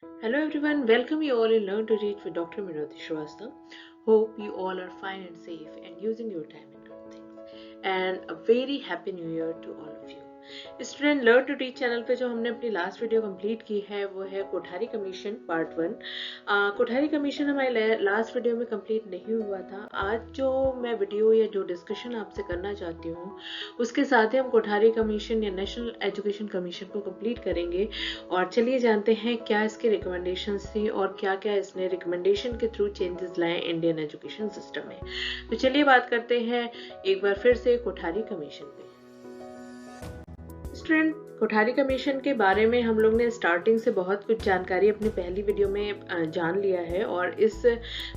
Hello everyone, welcome you all in Learn to Read with Dr. Minoti Shrivastava. Hope you all are fine and safe and using your time in good things. And a very happy new year to all of you. Student learn to teach channel पे जो हमने अपनी last video complete की है वो है Kothari commission part 1। Kothari commission हमारे last video में कंप्लीट नहीं हुआ था। आज जो मैं वीडियो या जो डिस्कशन आपसे करना चाहती हूँ उसके साथ ही हम कोठारी कमीशन या नेशनल एजुकेशन कमीशन को कंप्लीट करेंगे। और चलिए जानते हैं क्या इसके रिकमेंडेशंस थी और क्या क्या इसने रिकमेंडेशन के थ्रू चेंजेस लाए इंडियन एजुकेशन सिस्टम में। तो चलिए बात करते हैं एक बार फिर से कोठारी कमीशन पे। स्टूडेंट, कोठारी कमीशन के बारे में हम लोग ने स्टार्टिंग से बहुत कुछ जानकारी अपनी पहली वीडियो में जान लिया है और इस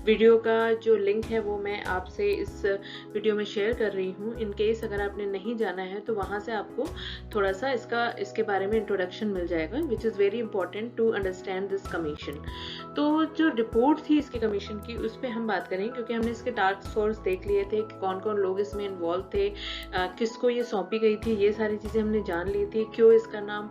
वीडियो का जो लिंक है वो मैं आपसे इस वीडियो में शेयर कर रही हूँ। इन केस अगर आपने नहीं जाना है तो वहाँ से आपको थोड़ा सा इसके बारे में इंट्रोडक्शन मिल जाएगा, which is very important to understand this commission. तो जो रिपोर्ट थी इसके कमीशन की उस पर हम बात करेंगे, क्योंकि हमने इसके टास्क फोर्स देख लिए थे कि कौन कौन लोग इसमें इन्वॉल्व थे, किसको ये सौंपी गई थी, ये सारी चीज़ें हमने जान ली थी। क्यों इसका नाम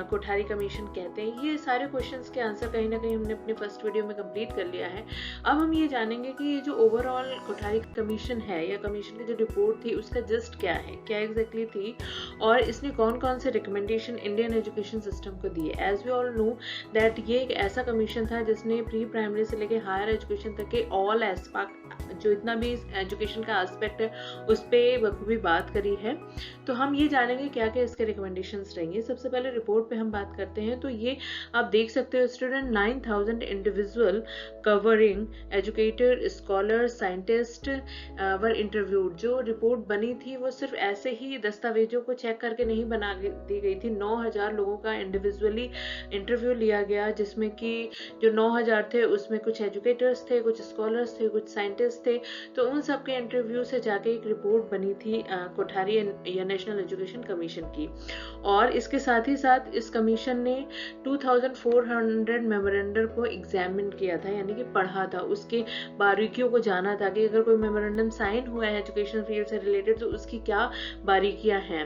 कोठारी कमीशन कहते हैं, ये सारे क्वेश्चंस के आंसर कहीं ना कहीं हमने अपने फर्स्ट वीडियो में कंप्लीट कर लिया है। अब हम ये जानेंगे कि ये जो ओवरऑल कोठारी कमीशन है या कमीशन की जो रिपोर्ट थी उसका जस्ट क्या है, क्या एग्जैक्टली थी और इसने कौन कौन से रिकमेंडेशन इंडियन एजुकेशन सिस्टम को दिए। As we all know that ये एक ऐसा कमीशन था जिसने प्री प्राइमरी से लेकर हायर एजुकेशन तक के ऑल एस्पेक्ट, जो इतना भी एजुकेशन का एस्पेक्ट है उस पर बखूबी बात करी है। तो हम ये जानेंगे क्या क्या इसके रिकमेंडेशंस रहेंगे। सबसे पहले रिपोर्ट पे हम बात करते हैं तो ये आप देख सकते हो student, 9000 individual covering educator, scholar, scientist were interviewed. जो रिपोर्ट बनी थी वो सिर्फ ऐसे ही दस्तावेजों को चेक करके नहीं बना दी गई थी। 9000 लोगों का इंडिविजुअली इंटरव्यू लिया गया, जिसमें कि जो 9000 थे उसमें कुछ एजुकेटर्स थे, कुछ स्कॉलर्स थे, कुछ साइंटिस्ट थे। तो उन सबके इंटरव्यू से जाके एक रिपोर्ट बनी थी कोठारी या नेशनल एजुकेशन कमीशन की। और इसके साथ ही साथ इस कमीशन ने 2400 मेमोरेंडम को एग्जामिन किया था, यानी कि पढ़ा था, उसके बारीकियों को जाना था कि अगर कोई मेमोरेंडम साइन हुआ है एजुकेशन फील्ड से रिलेटेड तो उसकी क्या बारीकियां हैं।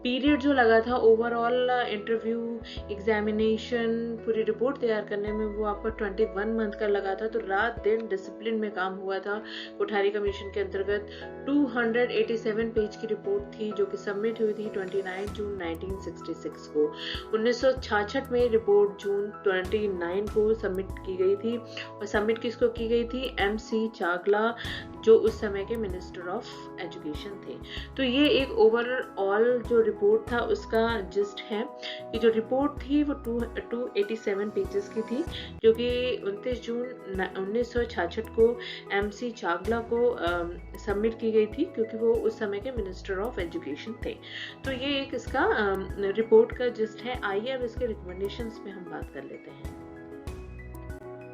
पीरियड जो लगा था ओवरऑल इंटरव्यू, एग्जामिनेशन, पूरी रिपोर्ट तैयार करने में वो आपका 21 मंथ का लगा था। तो रात दिन डिसिप्लिन में काम हुआ था। कोठारी कमीशन के अंतर्गत 287 पेज की रिपोर्ट थी जो कि सबमिट हुई थी 29 जून 1966 को। 1966 में रिपोर्ट जून 29 को सबमिट की गई थी। और सबमिट किसको की गई थी? MC चागला, जो उस समय के मिनिस्टर ऑफ एजुकेशन थे। तो ये एक ओवरऑल जो रिपोर्ट था उसका जिस्ट है कि जो रिपोर्ट थी वो 287 पेजेस की थी, जो कि 29 जून 1966 को MC चागला को सबमिट की गई थी, क्योंकि वो उस समय के मिनिस्टर ऑफ एजुकेशन थे। तो ये एक इसका रिपोर्ट का जिस्ट है। आइए अब इसके रिकमेंडेशंस पे हम बात कर लेते हैं।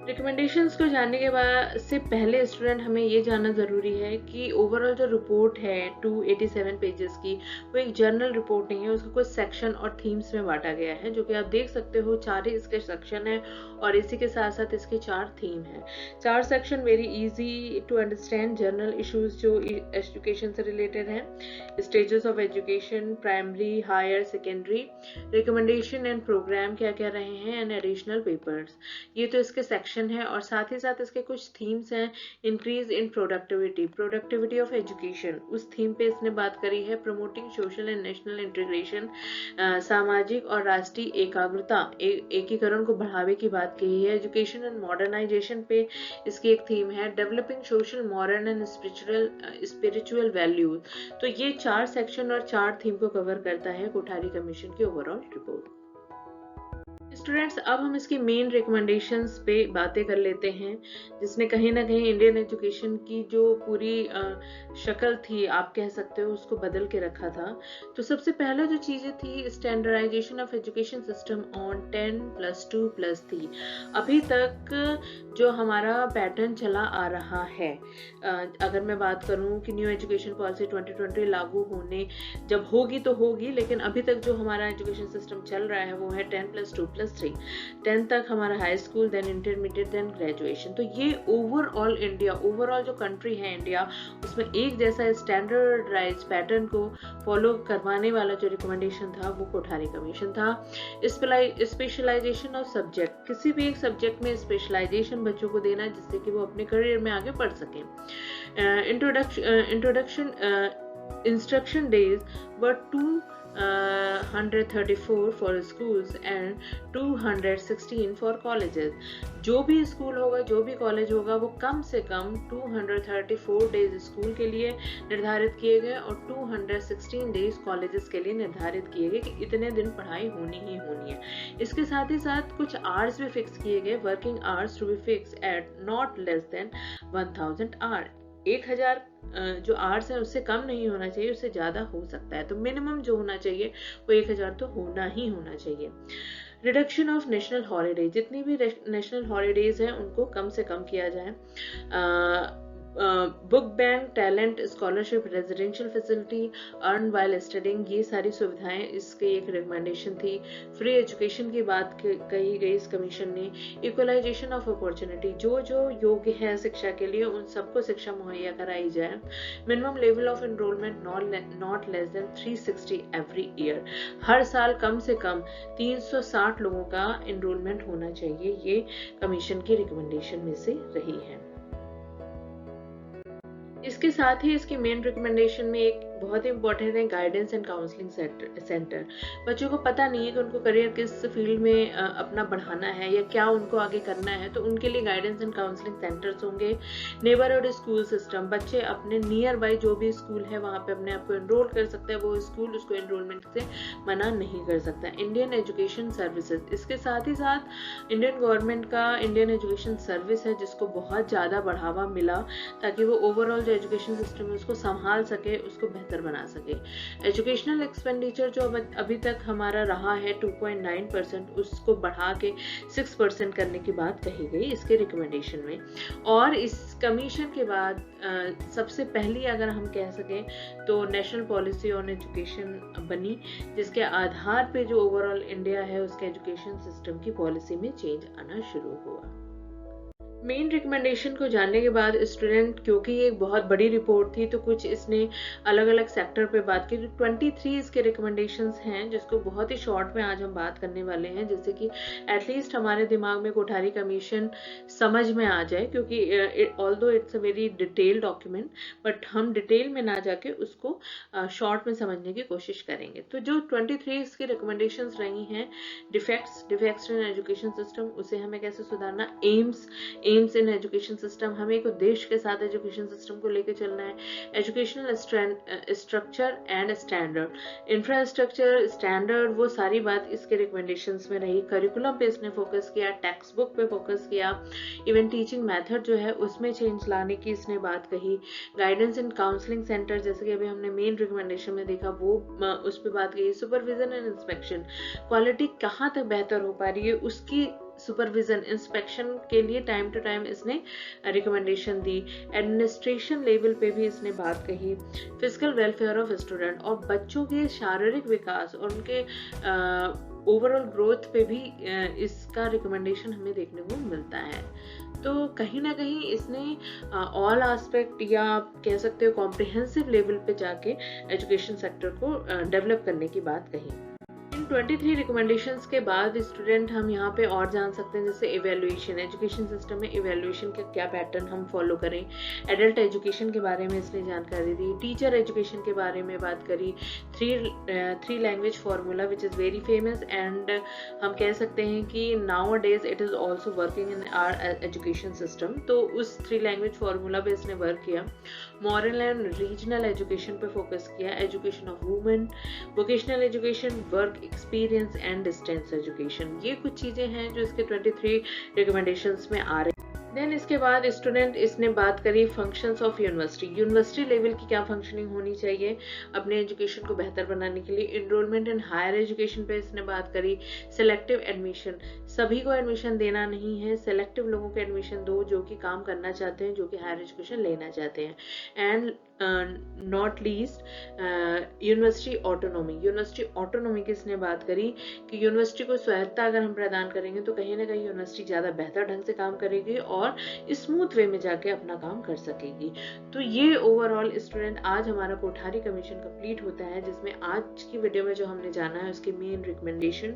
रिकमेंडेशंस को जानने के बाद से पहले स्टूडेंट हमें ये जानना ज़रूरी है कि ओवरऑल जो रिपोर्ट है 287 पेजेस की, वो एक जर्नल रिपोर्ट नहीं है। उसको कुछ सेक्शन और थीम्स में बांटा गया है, जो कि आप देख सकते हो 4 ही इसके सेक्शन है और इसी के साथ साथ इसके 4 थीम है। 4 section very easy to understand. General issues जो एजुकेशन से रिलेटेड हैं, stages of education, primary, higher, secondary, recommendation and programme क्या क्या रहे हैं, एंड एडिशनल पेपर्स। ये तो इसके सेक्शन है। और साथ ही साथ इसके कुछ थीम्स हैं। Increase in productivity of education, उस थीम पे इसने बात करी है। Promoting social and national integration, सामाजिक और राष्ट्रीय एकाग्रता, एकीकरण को बढ़ावे की बात कही है। एजुकेशन एंड मॉडर्नाइजेशन पे इसकी एक थीम है। Developing social, modern and spiritual values. तो ये 4 सेक्शन और 4 थीम को कवर करता है कोठारी कमीशन की ओवरऑल रिपोर्ट। स्टूडेंट्स, अब हम इसकी मेन रिकमेंडेशंस पे बातें कर लेते हैं, जिसने कहीं ना कहीं इंडियन एजुकेशन की जो पूरी शक्ल थी आप कह सकते हो उसको बदल के रखा था। तो सबसे पहले जो चीज़ें थी, standardisation of education system on 10+2+3। अभी तक जो हमारा पैटर्न चला आ रहा है, अगर मैं बात करूं कि न्यू एजुकेशन पॉलिसी 2020 लागू होने जब होगी तो होगी, लेकिन अभी तक जो हमारा एजुकेशन सिस्टम चल रहा है वो है 10+2+3। 9+3, 10th तक हमारा high school, then intermediate, then graduation. तो ये ओवरऑल इंडिया, ओवरऑल जो कंट्री है इंडिया, उसमें एक जैसा स्टैंडर्डाइज पैटर्न को फॉलो करवाने वाला जो रिकमेंडेशन था वो कोठारी कमीशन था। स्पेशलाइजेशन ऑफ सब्जेक्ट, किसी भी एक सब्जेक्ट में स्पेशलाइजेशन बच्चों को देना जिससे कि वो अपने करियर में आगे बढ़ सकें। Introduction instruction days were 234 for schools and 216 for colleges। जो भी स्कूल होगा, जो भी कॉलेज होगा, वो कम से कम 234 डेज स्कूल के लिए निर्धारित किए गए और 216 डेज कॉलेजेस के लिए निर्धारित किए गए कि इतने दिन पढ़ाई होनी ही होनी है। इसके साथ ही साथ कुछ आवर्स भी फिक्स किए गए, working hours to be fix at not less than 1000 hour. 1000 जो आवर्स है उससे कम नहीं होना चाहिए, उससे ज़्यादा हो सकता है। तो मिनिमम जो होना चाहिए वो 1000 तो होना ही होना चाहिए। रिडक्शन ऑफ नेशनल हॉलीडे, जितनी भी नेशनल हॉलीडेज हैं उनको कम से कम किया जाए। Book bank, talent scholarship, residential facility, earn while studying, ये सारी सुविधाएं इसकी एक रिकमेंडेशन थी। फ्री एजुकेशन की बात कही गई इस कमीशन ने। इक्वलाइजेशन ऑफ अपॉर्चुनिटी, जो जो योग्य है शिक्षा के लिए उन सबको शिक्षा मुहैया कराई जाए। Minimum level of enrolment not less than 360 every year, हर साल कम से कम 360 लोगों का एनरोलमेंट होना चाहिए, ये कमीशन की रिकमेंडेशन में से रही है। इसके साथ ही इसकी मेन रिकमेंडेशन में एक बहुत ही इंपॉर्टेंट है गाइडेंस एंड काउंसलिंग सेंटर। बच्चों को पता नहीं है कि उनको करियर किस फील्ड में अपना बढ़ाना है या क्या उनको आगे करना है, तो उनके लिए गाइडेंस एंड काउंसलिंग सेंटर्स होंगे। नेबरहुड स्कूल सिस्टम, बच्चे अपने नियर बाई जो भी स्कूल है वहाँ पे अपने आप को एनरोल कर सकते हैं, वो स्कूल उसको एनरोलमेंट से मना नहीं कर सकता। इंडियन एजुकेशन सर्विसेज, इसके साथ ही साथ इंडियन गवर्नमेंट का इंडियन एजुकेशन सर्विस है जिसको बहुत ज़्यादा बढ़ावा मिला ताकि वो ओवरऑल जो एजुकेशन सिस्टम है उसको संभाल सके, उसको बेहतर बना सके। एजुकेशनल एक्सपेंडिचर जो अभी तक हमारा रहा है 2.9%, उसको बढ़ा के 6% करने की बात कही गई इसके रिकमेंडेशन में। और इस कमीशन के बाद सबसे पहली अगर हम कह सकें तो नेशनल पॉलिसी ऑन एजुकेशन बनी, जिसके आधार पे जो ओवरऑल इंडिया है उसके एजुकेशन सिस्टम की पॉलिसी में चेंज आना शुरू हुआ। मेन रिकमेंडेशन को जानने के बाद स्टूडेंट, क्योंकि ये एक बहुत बड़ी रिपोर्ट थी तो कुछ इसने अलग अलग सेक्टर पे बात की। 23 इसके रिकमेंडेशंस हैं जिसको बहुत ही शॉर्ट में आज हम बात करने वाले हैं, जिससे कि एटलीस्ट हमारे दिमाग में कोठारी कमीशन समझ में आ जाए, क्योंकि although it's a very detail document, but हम डिटेल में ना जाके उसको शॉर्ट में समझने की कोशिश करेंगे। तो जो 23 इसकी रिकमेंडेशंस रही हैं, डिफेक्ट्स इन एजुकेशन सिस्टम, उसे हमें कैसे सुधारना, एम्स इन एजुकेशन सिस्टम, हमें एक उद्देश्य के साथ एजुकेशन सिस्टम को लेकर चलना है। Educational structure and standard, infrastructure, standard, वो सारी बात इसके रिकमेंडेशंस में रही। करिकुलम पे इसने फोकस किया, टेक्स्ट बुक पे फोकस किया, इवन टीचिंग मेथड जो है उसमें चेंज लाने की इसने बात कही। गाइडेंस एंड काउंसलिंग सेंटर, जैसे कि अभी हमने मेन रिकमेंडेशन में देखा, वो उस पर बात कही। सुपरविजन एंड इंस्पेक्शन, क्वालिटी कहाँ तक बेहतर हो पा रही है उसकी सुपरविजन इंस्पेक्शन के लिए टाइम टू टाइम इसने रिकमेंडेशन दी। एडमिनिस्ट्रेशन लेवल पे भी इसने बात कही। फिजिकल वेलफेयर ऑफ स्टूडेंट, और बच्चों के शारीरिक विकास और उनके ओवरऑल ग्रोथ पे भी इसका रिकमेंडेशन हमें देखने को मिलता है। तो कहीं ना कहीं इसने ऑल एस्पेक्ट या आप कह सकते हो कॉम्प्रिहेंसिव लेवल पे जाके एजुकेशन सेक्टर को डेवलप करने की बात कही। 23 रिकमेंडेशंस के बाद स्टूडेंट हम यहाँ पे और जान सकते हैं, जैसे इवैल्यूएशन, एजुकेशन सिस्टम में इवैल्यूएशन का क्या पैटर्न हम फॉलो करें। एडल्ट एजुकेशन के बारे में इसने जानकारी दी। टीचर एजुकेशन के बारे में बात करी। Three language formula which is very famous, and हम कह सकते हैं कि nowadays it is also working in our education system, तो उस 3 लैंग्वेज फार्मूला पे इसने वर्क किया। मॉरल एंड रीजनल एजुकेशन पे फोकस किया। Education of women, vocational education, work experience and distance education, ये कुछ चीजें हैं जो इसके 23 रिकमेंडेशंस में आ रही। देन इसके बाद स्टूडेंट इसने बात करी फंक्शंस ऑफ यूनिवर्सिटी लेवल की क्या फंक्शनिंग होनी चाहिए अपने एजुकेशन को बेहतर बनाने के लिए। इनरोलमेंट इन हायर एजुकेशन पे इसने बात करी। सिलेक्टिव एडमिशन, सभी को एडमिशन देना नहीं है, सिलेक्टिव लोगों को एडमिशन दो जो कि काम करना चाहते हैं, जो कि हायर एजुकेशन लेना चाहते हैं। And not least university autonomy की इसने बात करी कि यूनिवर्सिटी को स्वायत्ता अगर हम प्रदान करेंगे तो कहीं ना कहीं यूनिवर्सिटी ज़्यादा बेहतर ढंग से काम करेगी और स्मूथ वे में जाके अपना काम कर सकेगी। तो ये ओवरऑल स्टूडेंट आज हमारा कोठारी कमीशन कंप्लीट होता है, जिसमें आज की वीडियो में जो हमने जाना है उसकी मेन रिकमेंडेशन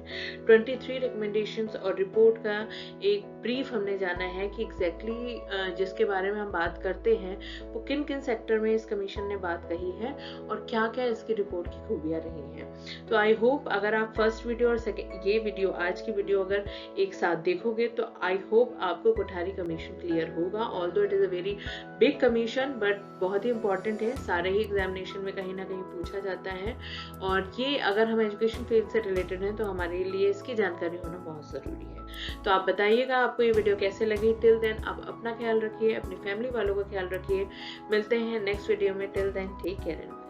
23 रिकमेंडेशंस और रिपोर्ट का एक ब्रीफ हमने जाना है कि एग्जैक्टली जिसके बारे में हम बात करते हैं वो किन किन सेक्टर में इस कमीशन ने बात कही है और क्या क्या इसकी रिपोर्ट की खूबियां रही हैं। तो आई होप अगर आप फर्स्ट वीडियो और ये वीडियो आज की वीडियो अगर एक साथ देखोगे तो आई होप आपको कोठारी कमीशन क्लियर होगा। Although it is a very big commission but बहुत ही इंपॉर्टेंट है, सारे ही एग्जामिनेशन में कहीं ना कहीं पूछा जाता है और ये अगर हम एजुकेशन फील्ड से रिलेटेड हैं तो हमारे लिए इसकी जानकारी होना बहुत ज़रूरी है। तो आप बताइएगा आपको ये वीडियो कैसे लगी। टिल देन आप अपना ख्याल रखिए, अपनी फैमिली वालों का ख्याल रखिए। मिलते हैं नेक्स्ट वीडियो में। Till then take care.